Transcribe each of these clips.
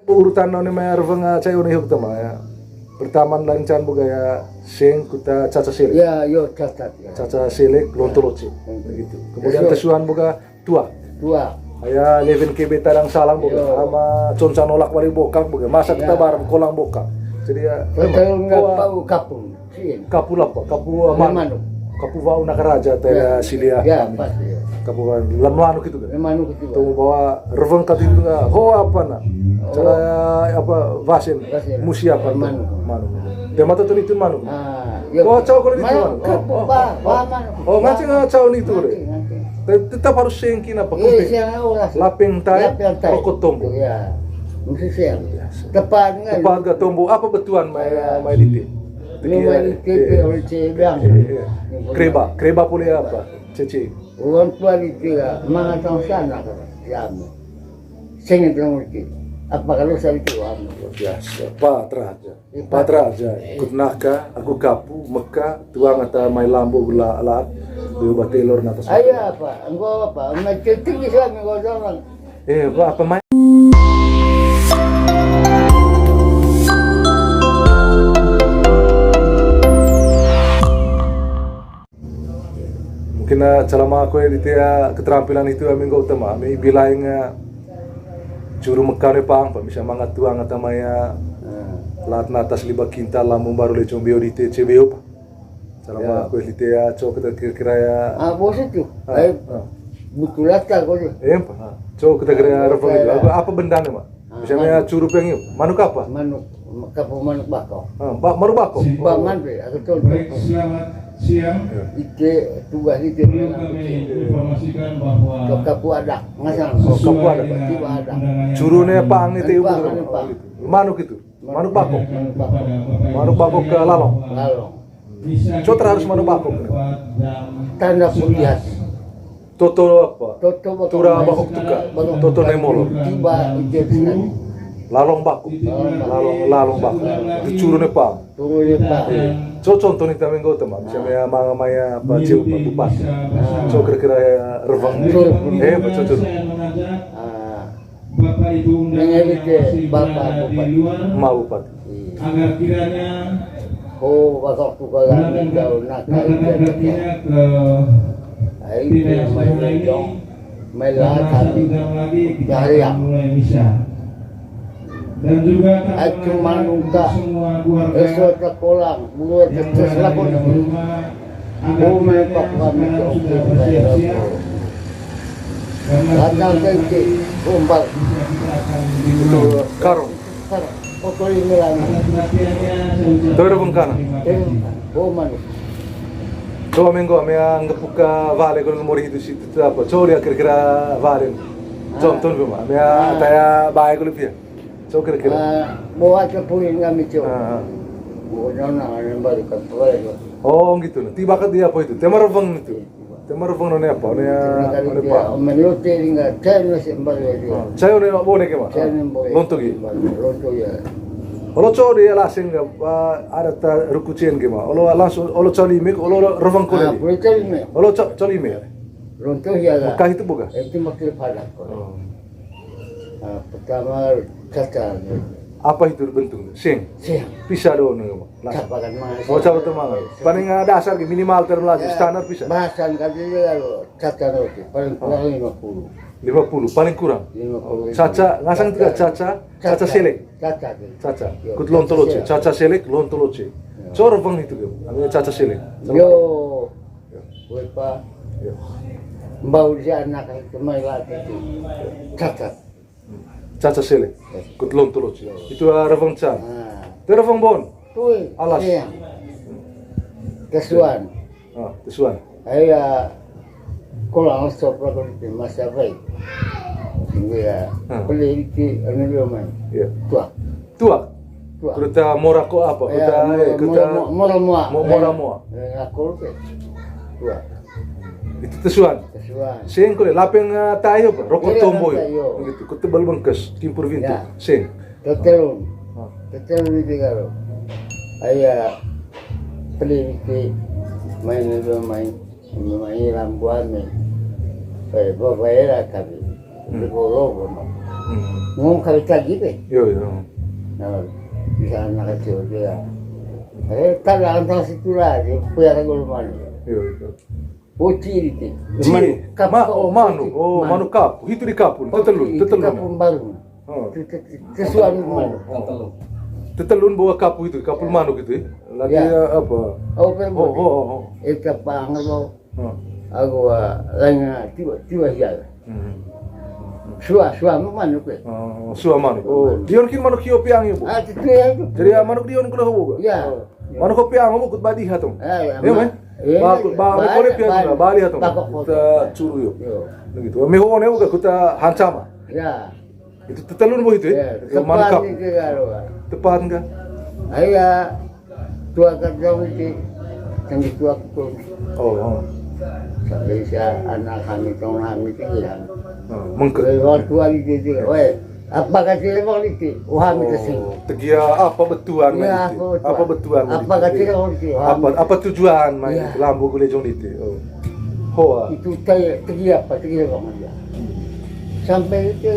Urutan noni may arvang cayo ni hukta ma ya. Pertama lancan buga ya sing kuta caca selek. Ya, yo cacat. Ya. Caca selek lontoloce. Begitu. Kemudian tesuan buga tua. Tua. Aya 11 KB tarang salang buga sama conca nolak wali bokak buga. Masa kita bareng kolang bokak. Jadi ya Betul nggak tahu kapung. Sih. kapu lapa, kapu manu. Kapu wau nakaraja tera silia. Ya, pasti. Kapu lamanu gitu kan. Manu gitu. Tuh bawa reveng kat itu ho apa na. Cara apa vasin musi apa manu. Tema tuh itu manu. Oh, caw kalau itu manu. Oh, macam caw itu deh. Tetap harus sengkin apa kumpul. Lapeng tay, rokok tombo. Ya. Mesti siang. Tepat nggak? Tepat gak tombo apa betuan mai liti. Kreba pulih apa? Cece. Orang tua itu ya, mana tahu sana kan? Ya, saya nggak tahu apa kalau saya itu biasa. Patra aja. Ikut naka, aku kapu, Mekah, tuang atau mai lambo gula alat, dua batelor natas. Ayah apa? Enggak apa? Macam tinggi sama enggak jalan. Apa mai? Mungkin selama aku di keterampilan itu kami gak utama, kami bilang juru Mekah ni pang, bisa mangat tuang atau maya lat natas liba kintal lamun baru lecong bio di CBO pa. Selama aku di cok kita kira-kira ya. Bos itu, butulat kah kau tu? Pa. Cok kita kira refong itu. Apa benda ni mak? Misalnya curu pengiu, manuk apa? Manuk, kapu manuk bakau. Manuk bakau. Bangan be, aku tahu. Siang Ike tugas itu informasikan bahwa kapu ada, ngasang. Kapu ada, tiba ada. Curune pang itu manuk itu, manuk bakau. Manuk bakau ke lalong. Cok harus manuk bakau. Tanda putih hati. Toto apa? Tura bakau tuka. Toto nemolo. Tiba ide Lalong baku, lalong baku. Itu curune pang. turun pak. So contoh nih kami gak teman, misalnya mga maya apa jauh pak bupati, so kira-kira revang, betul betul. Bapak Ibu Bapak Bupati, mau bupati. agar kiranya waktu kalau jauh nak nantinya ke ini melejong, melat hati, dari yang mulai bisa. Dan juga aku manungka, esok sekolah, buat terus lakon. Mepak kami ke datang ke umpal. Itu karung. Foto ini lagi. Terus bengkana. Manu. Coba minggu kami anggap buka vale kalau mau itu situ apa? Coba dia kira-kira vale. Contoh bima, kami tanya baik kalau dia. Coba kira-kira. Bawa kepuin kami coba. Baru Oh gitu. Tiba ke dia apa itu? Tema reveng itu. Tema reveng none apa? None apa? Menurut dia enggak saya masih baru dia. Saya none boleh ke mana? Lontogi. Lontogi ya. Olo coba dia lasing nggak? Ada ta rukucien gimana? Olo langsung olo coli mik, olo reveng kau ni. Boleh cari ni. Olo coli mik. Lontogi ya. Bukan itu bukan? Itu makin padat. Pertama cacat. Apa itu bentuknya? Sing. Pisah dong nih. Capakan mana? Oh capai temangan. Paling dasar minimal terlalu standar pisah. Bahasan kali dia kalau cacat itu paling kurang 50. 50 paling kurang. 50. Caca ngasang tiga caca selek. Caca. Kut lontoloce. Caca selek lontoloce. Cor bang itu gitu. Namanya caca selek. Yo. Berapa? Bau dia anak itu melat itu. Cacat. Caca selek. Kut lontoloce. Itu revang can. Itu revang bon. Tuh. Alas. Kesuan. Kesuan. Ayah. Kalau stop lagu itu masa baik. Ya. Beli itu anu dia main. Iya. Tua. Kita morako apa? Kita moa. Aku ke. Tua. Itu tesuan. Sing kole lapeng tayo pa rokok tomboy. Gitu. Kita bal bangkas timpur vinto. Sing. Tetelun itu kalau. Ayah beli itu main lambuan ni. Bapak era kami. Bolo bono. Ngomong kali lagi deh. Yo. Nah, bisa anak kecil dia. Tak antara situ lah, dia pelihara gulman. Yo. Bocil itu. Manu kapu. Itu di kapu. Tetelun. Kapun baru. Sesuatu mana? Tetelun bawa kapu itu, kapul manuk itu. Lagi apa? Itu pang aku lain tiba hial. Suah manuk ke? Suah manuk. Dion kin manuk hiyo piang ibu. Itu ya itu. Jadi manuk dion kuno hobo. Ya. Manuk piang hobo kut badi hatong. Ya, mah. Ba kore piang bali hatong. Kita curu yo. Begitu. Meho ne uga kuta hancama. Ya. Itu tetelun bo itu ya. Manuk kap. Tepat enggak? Ayah tua kerja itu yang tua itu. Sampai anak kami hilang. Mengke. Waktu hari itu, apa kasih lewat itu? Wah, minta sih. Tegia apa betuan main itu? Apa betuan? Apa kasih lewat itu? Apa tujuan main itu? Lambu gule jong itu. Hoa. Itu saya tegia apa? Tegia banget ya. Sampai itu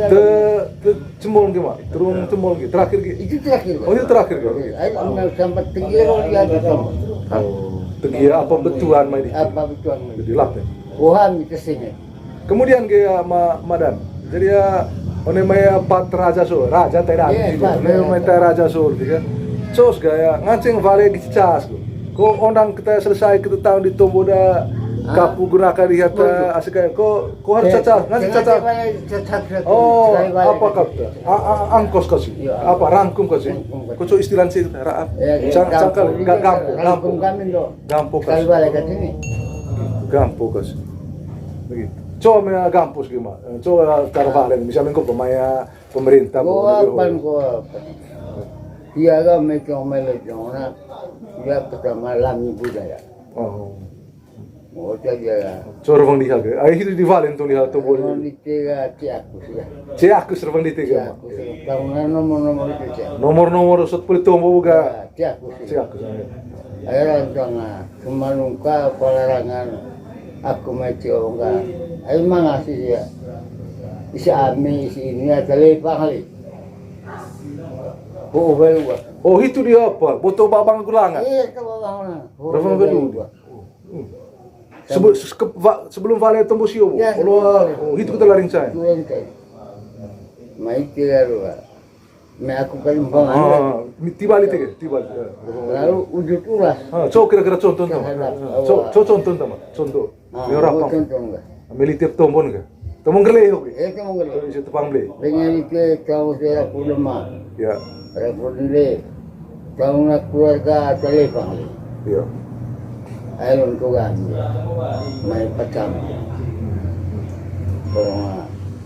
ke cemol gimana? Turun cemol gitu. Terakhir gitu. itu terakhir. Oh itu terakhir gitu. Ayo sampai tegia dia sama. Tegia apa betuan main itu? Apa betuan? Jadi lap ya. Wah, minta sih. Kemudian ke madan. Jadi ya one maya pat raja so, raja tidak ada. Ne maya raja so gitu kan. Sos gaya ngancing vale di Cicas. Ko ondang kita selesai kita tahun di Tomboda kapu gunakan lihat asik kayak ko harus cacat nanti cacat. Oh, apa kata? Angkos kasih. Apa rangkum kasih? Ko so istilah sih raap. Cangkal gampung kami do. Gampung Sekali kasih. balik ke sini. Gampung kasih. Begitu. Coba maya gampus gimana? Coba karvalen, misalnya kau pemaya pemerintah. Gua apa? Dia kan macam melejona. Dia pertama lami budaya. Oh. Oh dia. Coba orang lihat ke? Ayo itu di Valen tuh lihat tuh boleh. Orang di tiga ciakus ya. Ciakus servang di tiga. Tahunan nomor itu ciakus. Nomor satu puluh tombo buka. Ciakus. Ciakus. Ayo rantang kemanungka pelarangan. Aku macam orang. Ayo mangasih ya. Isi ami isi ini ada lepas kali. Oh itu dia apa? Foto babang gulangan. Iya itu babang. Babang belu. Sebelum Vale tembus yo. Ya, Oh itu kita laring saya. Mai tiga aku kan bangan. Tiba itu. Lalu ujung ulas. Coba kira-kira contoh sama. Contoh sama. Contoh. Merapa? Militer tombon ke? Tombon gele hobi. Tombon gele. Itu tepang beli. Dengan itu kau saya pulma. Ya. Reputile. Kau nak keluarga telepang. Ya. Ayo untuk kami. Mai pacam.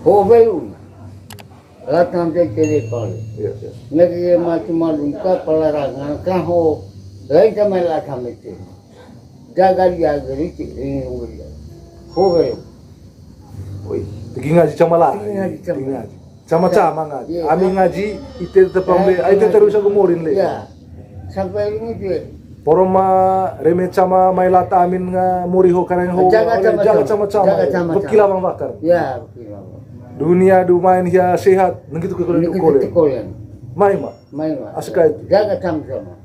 Hobi. Latang telepang. Ya. Negeri macam-macam pelarangan kan ho. Lain sama latang itu. Jaga itu ini hobi. Oi, pergi ngaji sama lah. Ngaji. Sama-sama ngaji. Ami ngaji itu tepang le, itu terus aku morin le. Ya. Sampai ini dia. Poroma remet sama mailata amin nga muri ho karang ho. Jaga sama-sama. Bekila bang bakar. Ya, bekila. Dunia du main ya sehat, ngitu ko kolen. Mai ma. Asika itu. Jaga sama-sama.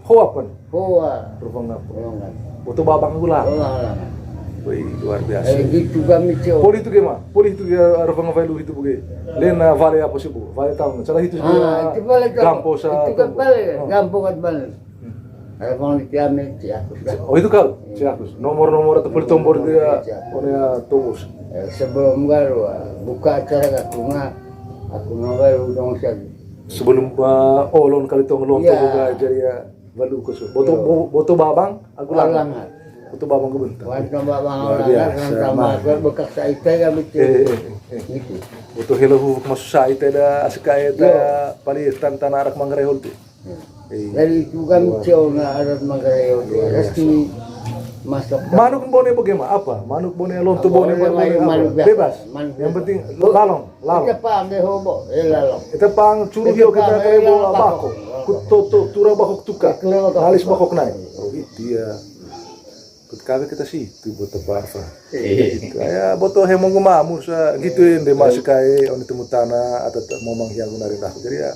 Ho apan? Hoa. Rupang apa? Foto babang gula. Wih, luar biasa. Gitu kami cewek. Poli itu gimana? Poli itu dia rupang vailu itu buge. Lena vale apa sih bu? Vale tahu. Cara itu juga. Itu balik. Gampo sa. Itu kan balik. Gampo kan balik. Rupang itu kami ciakus. Oh itu kal? Ciakus. Nomor atau poli tombol dia. Korea tobus. Sebelum garu buka acara aku nongol udang saja. Sebelum olon kali tong lon buka jadi ya valu kusu. Boto babang aku langat. Itu babang kebentar. Waktu babang orang sama bekas saya kami itu. Itu helahu masuk saya ada askai ada palitan tanah arak mangrehol tu. Dari itu kan ciona arak mangrehol resmi masuk. Manuk bone bagaimana? Apa? Manuk bone lonto bone bebas. Yang penting lalong. Kita pang de hobo, lalong. Kita pang curu hiu kita kayak bola bakok. Kuto tura bakok tuka. Alis bakok naik. Oh itu ya. Kami kita situ buat tebarfa. Gitu. Ya boto hemong gumamu sa gituin de masuk kai on temu tanah atau mau manghiang gunarin aku. Jadi ya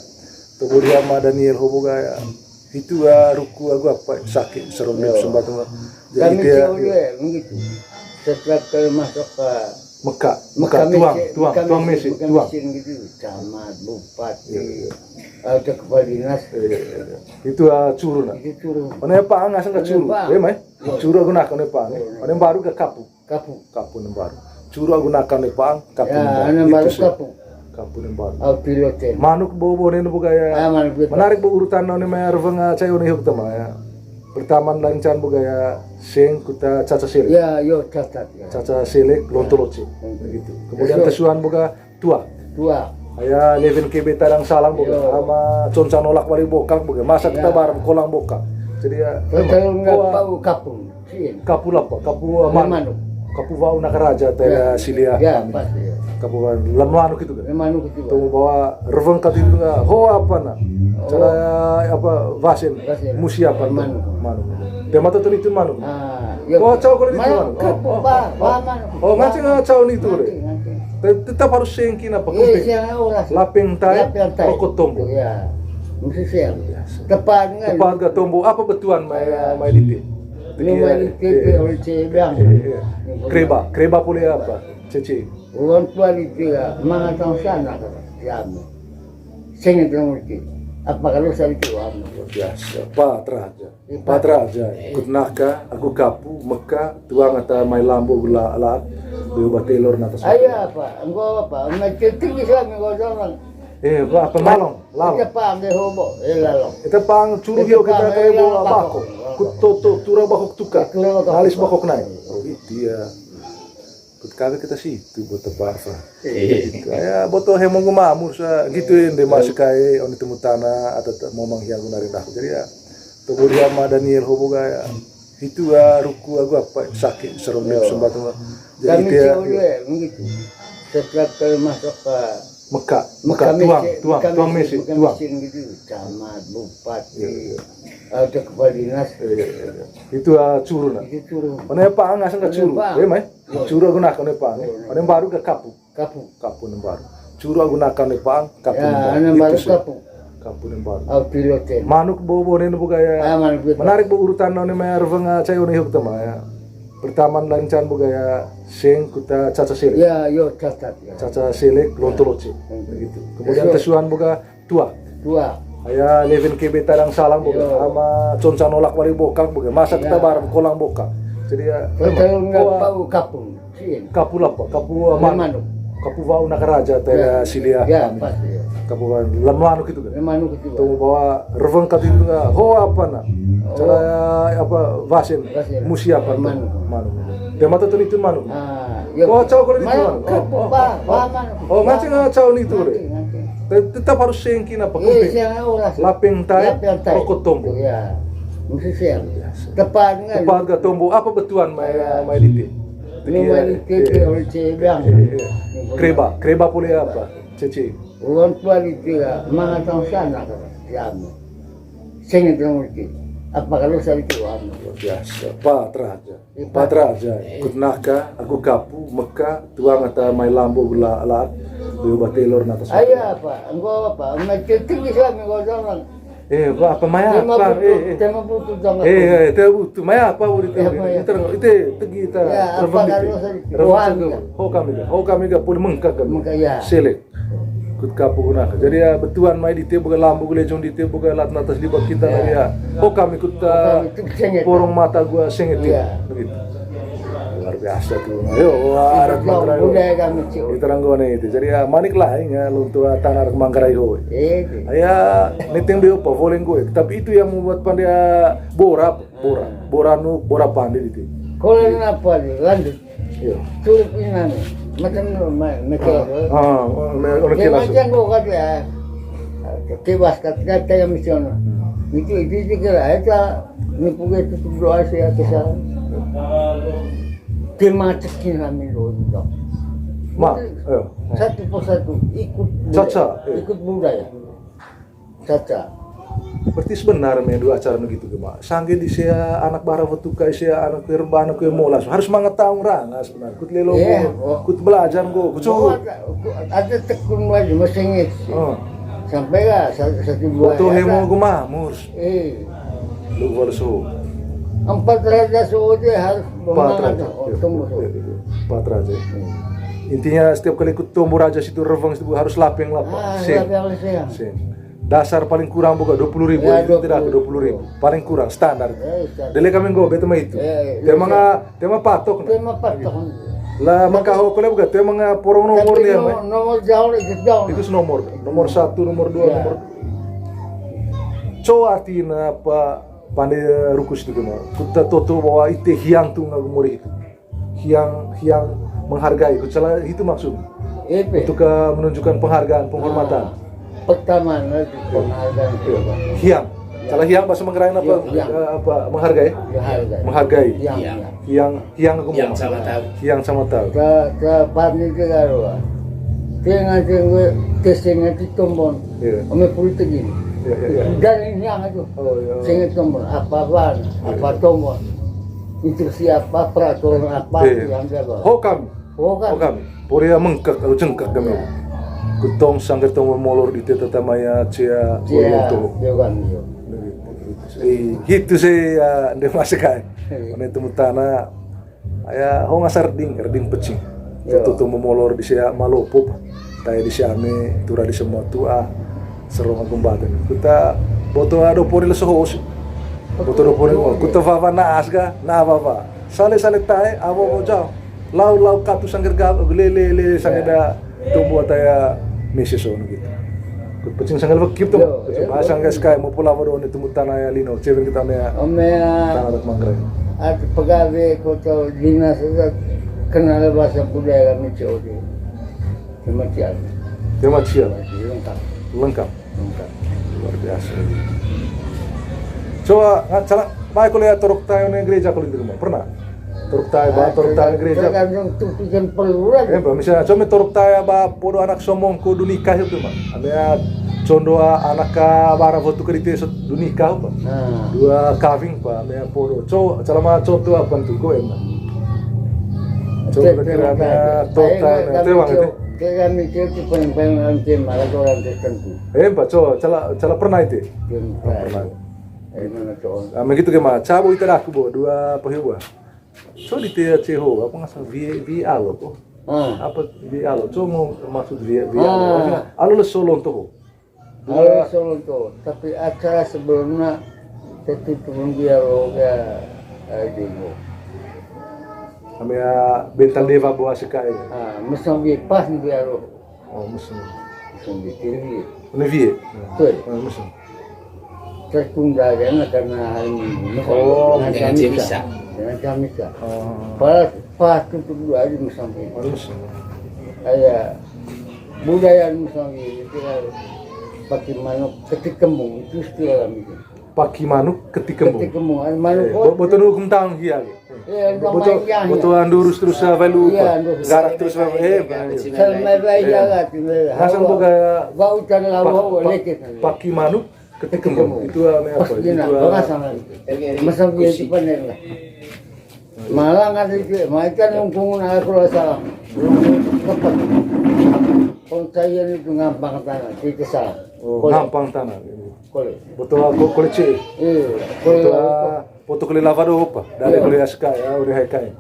kemudian sama Daniel hoboga ya itu ya ruku aku apa sakit serem sembatu. Jadi Kami dia begitu. Setelah masuk ke Mekah tuang mesin gitu, camat, bupati, ada kepala dinas. Itu curu nak. Itu turun. Mana apa nggak sangka curu? Mai curu aku nak nepang. Mana baru ke kapu yang baru. Curu aku nak nepang kapu. Ya, yang baru kapu yang baru. Piloten. Manuk bobo ini buka ya. Menarik bu urutan noni mai revanga cai oni huk tama ya. Pertama lancan buka ya seng kuta caca selek. Ya, yo cacat. Caca selek lontoloce. Begitu. Kemudian kesuan buka tua. Aya leven kebe tarang salang buka sama concan olak wali bokak buka masa kita bareng kolang bokak. Jadi ya Kalau nggak tahu kapu. kapu apa? Kapu manu. Kapu wau nakaraja teh silia. Ya, pasti. Kapu lemanu gitu kan. Manu gitu. Tuh bawa reveng katitu ho apa na? Cara apa vasin musia apa manu. Dia mata tuh itu manu. Oh, cau kalau itu manu. Oh, macam cau itu deh. Tetap harus sengkin apa kumpul. Lapeng tay, pokok tombo. Ya, mesti siang. Tepat ke tombo apa betuan mai dite. Kreba boleh apa? Cece. Orang tua itu ya, mana tahu sana kan? Sengit orang itu. Apa kalau saya itu biasa Patraja ikut naka aku kapu Mekah tuang ata mai lambo gula alat do batelor natas ayah apa engkau apa macam tinggi sama engkau orang apa malong kita pang deh hobo lalong kita pang curu hiu kita kayak bola bako kutoto tura bakok tuka alis bakok naik itu ya kami kita situ buat tebarfa. Ya boto hemong gumamu sa gituin de masuk kai on temu tanah atau mau manghiang gunarin aku. Jadi ya kemudian sama Daniel hoboga ya itu ya ruku aku apa sakit serem sembatu. Jadi dia begitu. Setelah masuk ke Mekah tuang mesin gitu, camat, bupati, ada kepala dinas. Itu curu nak. Mana apa nggak sangka curu? Mai curu aku nak nepang. Mana baru ke kapu yang baru. Curu aku nak nepang kapu. Ya, yang baru kapu yang baru. Piloten. Manuk bobo ini buka ya. Menarik bu urutan noni mai revanga cai oni huk tama ya. Pertama lancan buka ya seng kuta caca selek. Ya, yo cacat. Caca selek lontoloce. Begitu. Kemudian kesuan buka tua. Aya leven kebe tarang salang buka sama concan olak wali bokak buka masa kita bareng kolang bokak. Jadi ya kalau nggak tahu kapu apa? Kapu manu. Kapu wau nakaraja teh silia. Ya, pasti. Kapu lemanu gitu kan. Manu gitu. Tuh bawa reveng katitu ho apa na? Cara apa vasin musia apa manu. Dia mata tuh itu manu. Oh, cau kalau itu manu. Oh, macam cau itu deh. Tetap harus sengkin apa kumpul. Lapeng tay, pokok tombo. Ya, mesti siang. Tepat ke tombo apa betuan mai dite. Kreba boleh apa? Cece. Orang tua itu ya, mana tahu sana kan? Sengit orang itu. Apa kalau saya itu biasa Patraja ikut naka aku kapu Mekah tuang ata mai lambo gula alat do batelor natas ayah apa engkau apa macam tinggi sama engkau orang apa maya apa tema butuh jangan itu butuh maya apa udah itu tegi kita ho kami ga pun mengkak selek kut kapu guna. Jadi ya betuan mai di teu bukan lambu gule jong di teu bukan lat natas libat kita ya. Oh kami kut porong mata gua sengit begitu. Luar biasa tuh. Ayo ada budaya kami cium. Itu ranggone itu. Jadi ya manik lah ya luntu tanah Manggarai ho. Aya niting beo pa voleng gue. Tapi itu yang membuat pandia bora pandai itu. Kalau apa lanjut. Iya. Sulit ini macam macam macam gua kata kebas kata yang misalnya itu kira itu ni punya itu doa saya kesal kemacetnya kami loh satu persatu ikut budaya caca Berarti sebenarnya dua acara begitu Mak. Sangge di sia anak bara fotuka sia anak rebana ke molas harus mengetahui orang sebenarnya. Kut lelo kut belajar go. Ada tekun lagi mesin itu. Sampai lah satu dua. Foto hemo gumamur. Lu verso. 400 dia harus Raja. 4 Raja. Intinya setiap kali ikut tumbuh raja situ revang situ harus lapeng. Sen. Dasar paling kurang buka 20.000 itu tidak 20.000 paling kurang standar. Dele kami go beta itu. Tema patok. Lah maka ho kole buka tema porong nomor dia. Nomor jauh itu nomor 1, nomor 2, nomor. Co artinya apa pandai rukus itu mah. Kita toto bahwa itu hiang tu ngagumur itu. Hiang menghargai. Kucala itu maksud. Untuk menunjukkan penghargaan, penghormatan. Pertama penghargaan hiang. Salah hiang bahasa Manggarai apa menghargai? Menghargai. Hiang ngagumur. Hiang sama tahu. Ke pandai ke garua. Tengah kesengat itu tombon. Ome politik ini. Dan yang itu, sehingga tombol apa tombol itu siapa peraturan apa yang dia bawa. Hokam. Poria mengkak atau jengkak kami. Kutong sangger tombol molor di teta maya cia itu. Itu saya dia masuk kan. Mana temu tanah, ayah honga sarding pecing. Itu tombol molor di saya malopop. Taya di siame turah di semua tua. Serong gumbatan. Kita boto ado pori le sohos. Boto do pori mo. Kuta vava na asga, na vava. Sale tae avo jao. Lau katu sangger ga lele sangger da tumbo taya meseso no gitu. Kut pecing sangger bakip to. Bahasa sangger sky mo pula wado ni tumutana ya lino. Cewek kita me. Tanah dak mangre. At pagawe ko to dinas kenal bahasa budaya kami codi. Kematian. Lengkap. Luar biasa. Coba cara baik kuliah torok tayo na gereja kuliah di rumah pernah? Torok tayo gereja. Tergantung tujuan peluang. Misalnya coba torok tayo ba podo anak somong ko dunikah itu mah. Amea condoa anak ka bara foto kerite dunikah pa. Dua kaving pa amea podo. Coba cara ma contoh apa tuh ko emang. Coba kira-kira torok tayo itu bang itu. Kami itu paling nanti malah orang tertentu. Pak, cala pernah itu? Pernah. Mana tuh? Begitu kemana? Cabo itu aku bawa dua pehua. So di tia ceho, apa ngasal via alo kok? Apa via alo? So mau maksud via alo? Alo le solon tuh. Alo solon tuh. Tapi acara sebelumnya tertutup via alo ya demo. Kami bental deva bawa sekai. Mesam dia pas ni dia ro. Mesam dia tinggi. Mana vie? Betul. Mesam. Tertunda karena hari ini. Dengan Jamisa. Dengan Jamisa. Pas tutup dua aja mesam. Mesam. Ayah budaya mesam itu pakai manuk ketik kembung itu istilah kami. Pakai manuk ketik kembung. Ketik kembung. Manuk. Betul hukum tahun dia. Betul andurus terus velu garak terus Hasan boga bau tan lawo leket paki manuk ketik kembung itu apa itu masam dia itu panen lah malang ada itu macam ungkung nak kalau salah cepat kontayan itu ngampang tanah itu salah ngampang tanah kole betul kole cek betul foto kali lavado apa dari kali aska ya udah hekai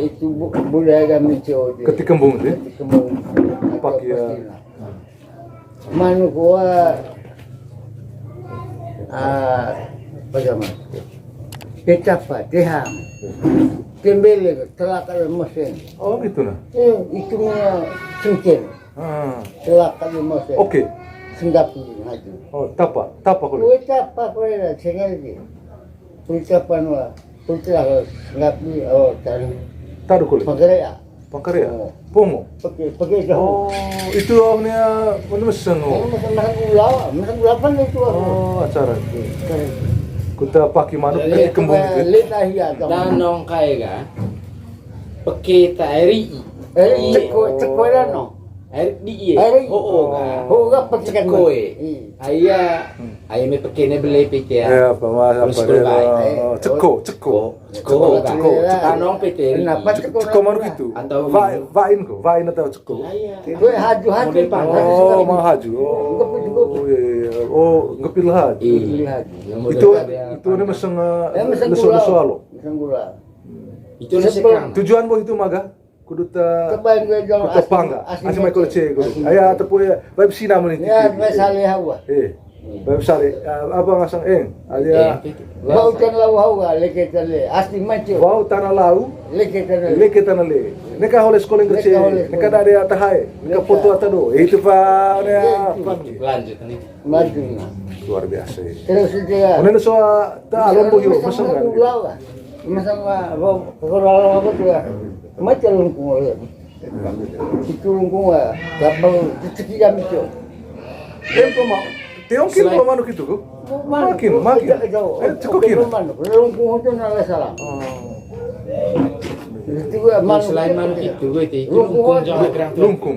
itu budaya kami codi ketik kembung deh kembung pakai manu gua bagaimana kecapa deham kembali telakal mesin gitu nah itu mah sengken telakal mesin oke senggap haji tapa kali tapa kali lah sengaja ucapan wa putra senggap ni cari taruh kali Pangkarya Pongo pakai dah itu awalnya mana mesin Masang ulapan itu acara itu kita pakai manuk ketik kembung itu Danong kaya ga pakai tairi cekoy no Air di Air Hoga petikan koe. Ayah me pekene beli pikir. Ya, apa dia ceko. Tanong PT. Kenapa Ceko mana gitu? Atau Vain atau ceko? Gue haju Oh, mau haju. Oh, iya. Oh, ngepil haju. Itu ini meseng soalo. Itu nasekang. Tujuan boh itu maga kudu ta Kebayang gue jauh kudu pangga. Asli Michael C kudu. Aya tepu ya, bae sina menit. Ya, gue salih hawa. Bae sare apa ngasang Alia Bau tan lau hawa leketan le. Asli macu. bau tanah lau Leketan le. leketan le. Neka holes koleng kece. Neka da ada tahai. Neka foto atado. Itu pa Lanjut nih. Maju. luar biasa. Terus dia. Mana soal ta alon boh yo meseng kan. Masang bau kalau apa tuh ya. Macam lungkung ya. Itu lungkung ya. Kapal ceciki kami tuh. Tempo mah. Teong kin ko manuk itu ko. Makin. Cekokin. Lungkung itu nala salah. Itu gua Selain manuk itu itu lungkung jangan kerang. Lungkung.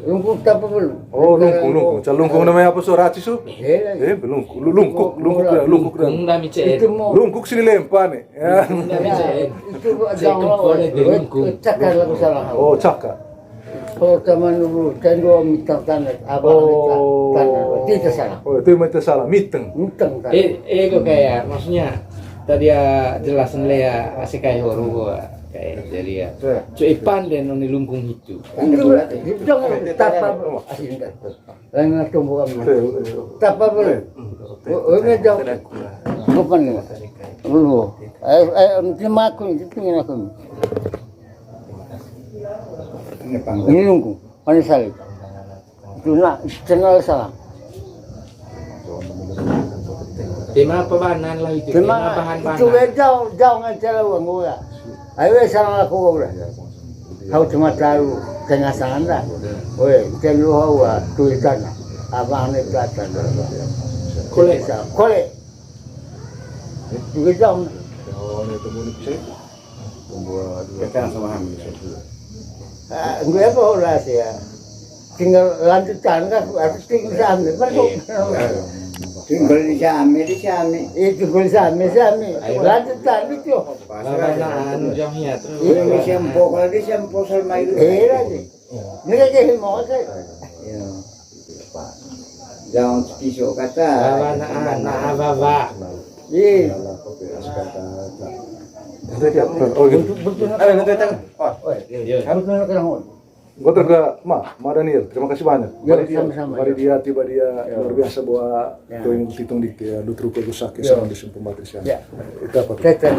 Lungkung tak perlu. Oh, lungkung. Cal lungkung namanya apa so raci so? Lungkuk Dami cek. Itu mau. Lungkuk sini lempar nih. Ya. Dami cek. Itu jangan cakar lagu salah. Oh, caka. Kalau teman dulu, cenderung mitang tanah, abang tanah, tidak salah. Oh, itu yang salah, miteng. Mitang tanah. Kok kayak maksudnya tadi ya jelasin le ya asik kayak horo kayak jadi ya. Cuy pandai noni lungkung itu. Itu jangan tapa asin dah. Lain tumbuh kami. Tapa boleh. Ini jauh. Bukan ni. Belum. Terima aku itu punya aku. Ini lungkung. Mana salib? Itu nak channel salah. Tema pebahanan lah itu. Tema bahan-bahan. Itu jauh dengan cara uang gua. Ayo salah aku gua. Kau cuma tahu kenyataan dah. Oi, telu hawa tulisan. Abang ni tulisan. Kole. Itu jauh. Oh, itu boleh bisa. Kita sama hamil. Gue apa orang ya? Tinggal lanjutkan kan, harus tinggal sambil. Tinggal di Sami. Itu gue sambil. Lanjutkan itu. Bahan jamnya terus. Ini sempo, kalau di sempo sama itu. Lagi. Ini kayak mau saya. Jangan pisau kata. Bahan ababa. Iya. Oh, gitu. Nanti datang. Betul kerang. Gua terga, Daniel, terima kasih banyak. Sama-sama. Mari dia tiba luar biasa bahwa itu yang hitung di Lutru Kegusaki sama di Sumpah Matrisya. Ya. Itu apa? Kita